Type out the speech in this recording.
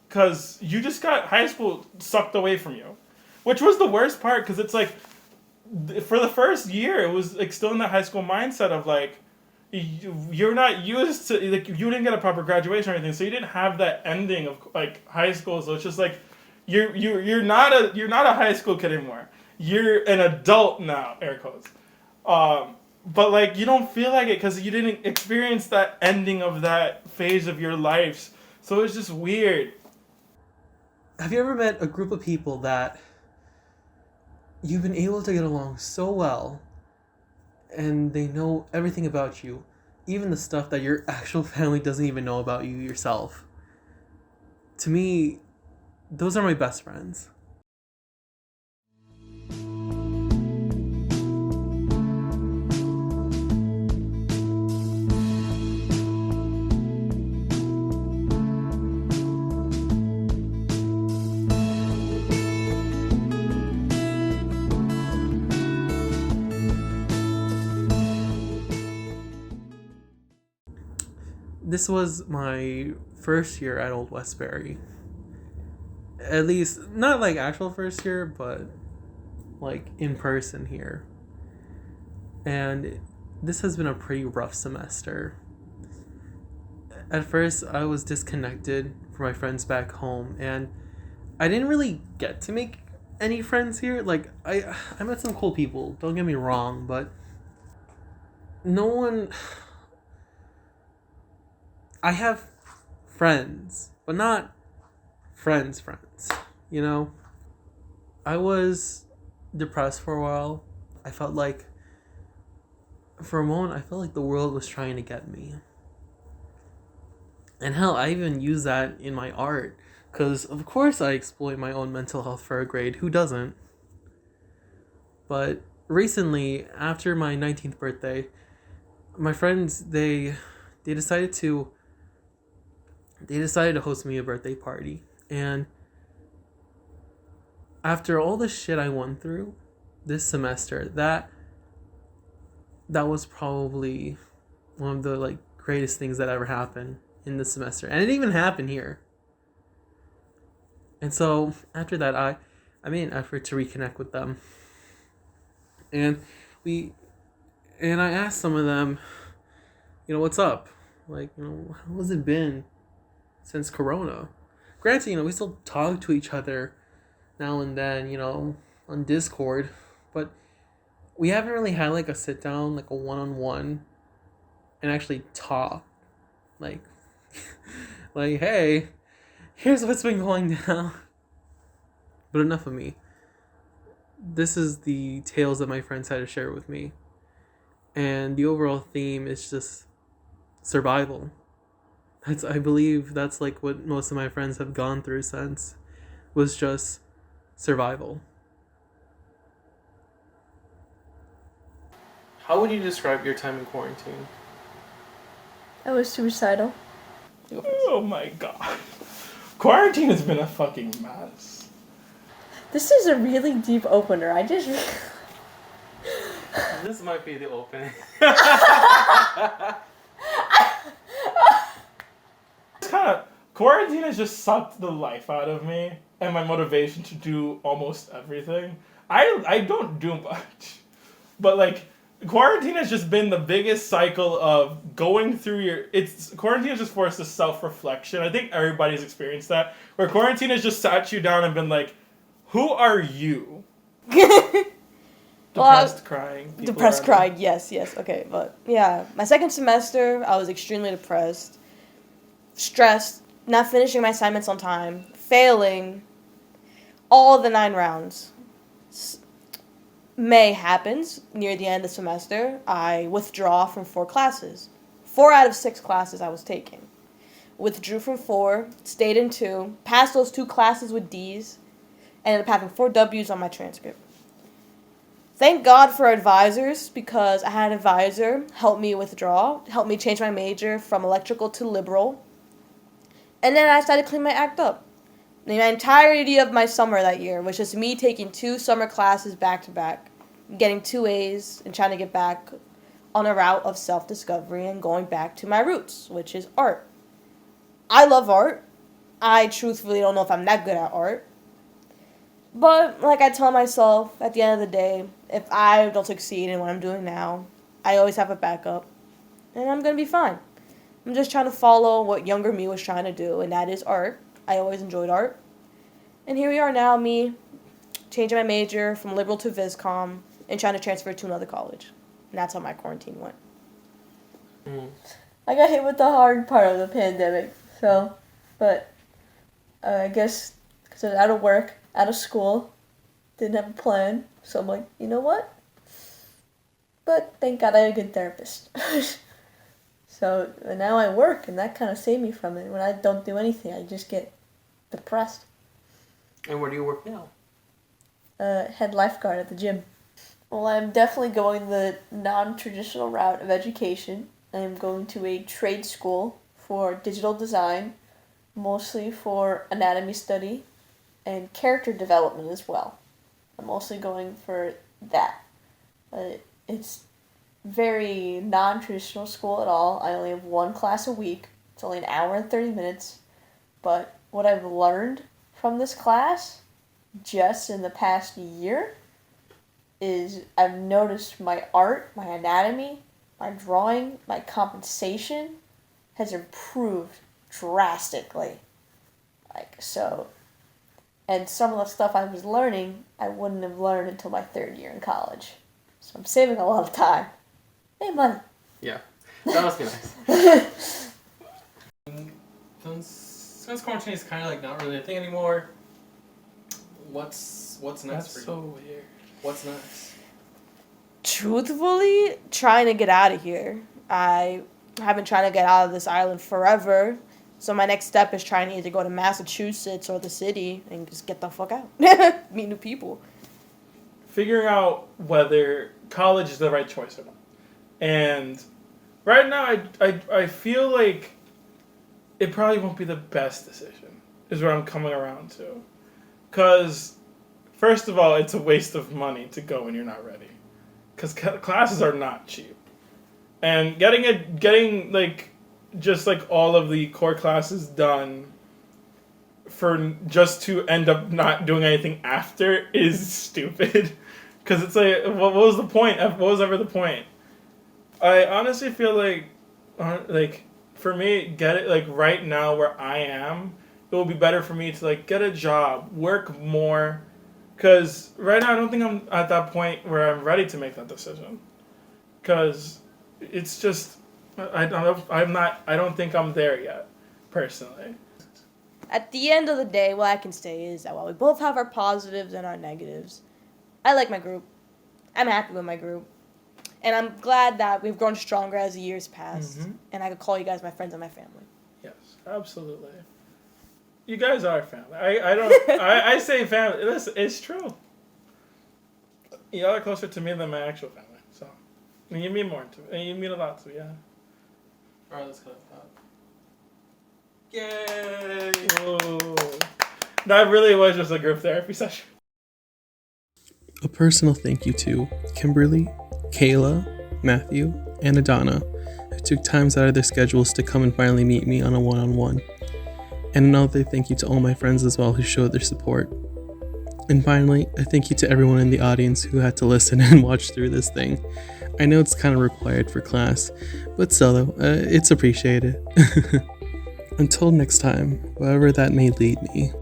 because you just got high school sucked away from you, which was the worst part because it's like for the first year it was like still in that high school mindset of like you're not used to like you didn't get a proper graduation or anything, so you didn't have that ending of like high school. So it's just like you're not a high school kid anymore. You're an adult now, air quotes. But like you don't feel like it because you didn't experience that ending of that phase of your life. So it's just weird. Have you ever met a group of people that you've been able to get along so well and they know everything about you, even the stuff that your actual family doesn't even know about you yourself? To me, those are my best friends. This was my first year at Old Westbury. At least, not like actual first year, but like in person here. And this has been a pretty rough semester. At first, I was disconnected from my friends back home, and I didn't really get to make any friends here. Like, I met some cool people, don't get me wrong, but no one. I have friends, but not friends, you know? I was depressed for a while. I felt like, for a moment, I felt like the world was trying to get me. And hell, I even use that in my art, because of course I exploit my own mental health for a grade. Who doesn't? But recently, after my 19th birthday, my friends, they decided to host me a birthday party. And after all the shit I went through this semester, that was probably one of the like greatest things that ever happened in this semester. And it didn't even happened here. And so after that, I made an effort to reconnect with them. And I asked some of them, what's up? Like, how has it been since Corona? Granted, we still talk to each other now and then, on Discord, but we haven't really had like a sit down, like a one-on-one, and actually talk. Like, like, hey, here's what's been going down. But enough of me. This is the tales that my friends had to share with me. And the overall theme is just survival. I believe that's like what most of my friends have gone through since, was just survival. How would you describe your time in quarantine? I was suicidal. Oh my god. Quarantine has been a fucking mess. This is a really deep opener. This might be the opening. Quarantine has just sucked the life out of me and my motivation to do almost everything. I don't do much, but like quarantine has just been the biggest cycle of going through quarantine has just forced a self-reflection. I think everybody's experienced that, where quarantine has just sat you down and been like, who are you? Depressed, crying. Depressed, crying, yes, okay, but yeah. My second semester, I was extremely depressed, stressed, not finishing my assignments on time, failing all the 9 rounds. May happens, near the end of the semester, I withdraw from 4 classes. 4 out of 6 classes I was taking. Withdrew from 4, stayed in 2, passed those 2 classes with D's, ended up having 4 W's on my transcript. Thank God for advisors, because I had an advisor help me withdraw, help me change my major from electrical to liberal. And then I started to clean my act up. The entirety of my summer that year was just me taking 2 summer classes back to back, getting 2 A's, and trying to get back on a route of self-discovery and going back to my roots, which is art. I love art. I truthfully don't know if I'm that good at art. But, like I tell myself, at the end of the day, if I don't succeed in what I'm doing now, I always have a backup. And I'm going to be fine. I'm just trying to follow what younger me was trying to do, and that is art. I always enjoyed art. And here we are now, me changing my major from liberal to viscom and trying to transfer to another college. And that's how my quarantine went. I got hit with the hard part of the pandemic, but I guess because I was out of work, out of school, didn't have a plan, so I'm like, you know what? But thank God I had a good therapist. So now I work, and that kind of saved me from it. When I don't do anything, I just get depressed. And where do you work now? Head lifeguard at the gym. Well, I'm definitely going the non-traditional route of education. I'm going to a trade school for digital design, mostly for anatomy study and character development as well. I'm mostly going for that. It's very non-traditional school at all. I only have one class a week. It's only an hour and 30 minutes. But what I've learned from this class just in the past year is I've noticed my art, my anatomy, my drawing, my compensation has improved drastically. And some of the stuff I was learning, I wouldn't have learned until my third year in college. So I'm saving a lot of time. Hey, money. Yeah, that must be nice. Since quarantine is kind of like not really a thing anymore, what's next That's for you? so weird. What's next? Truthfully, trying to get out of here. I have been trying to get out of this island forever. So my next step is trying to either go to Massachusetts or the city and just get the fuck out. Meet new people. Figuring out whether college is the right choice or not. And right now, I feel like it probably won't be the best decision, is what I'm coming around to. Because, first of all, it's a waste of money to go when you're not ready. Because classes are not cheap. And getting all of the core classes done for just to end up not doing anything after is stupid. Because it's like, what was the point? What was ever the point? I honestly feel like for me, right now where I am, it will be better for me to get a job, work more. Because right now I don't think I'm at that point where I'm ready to make that decision. Because it's just, I don't think I'm there yet, personally. At the end of the day, what I can say is that while we both have our positives and our negatives, I like my group. I'm happy with my group. And I'm glad that we've grown stronger as the years pass. Mm-hmm. And I could call you guys my friends and my family. Yes, absolutely. You guys are family. I say family. Listen, it's true. Y'all are closer to me than my actual family. So, you mean more to me. You mean a lot to me, yeah. Alright, let's cut it out. Yay! Whoa. That really was just a group therapy session. A personal thank you to Kimberly, Kayla, Matthew, and Adana, who took times out of their schedules to come and finally meet me on a one-on-one. And another thank you to all my friends as well who showed their support. And finally, a thank you to everyone in the audience who had to listen and watch through this thing. I know it's kind of required for class, but still though, it's appreciated. Until next time, wherever that may lead me.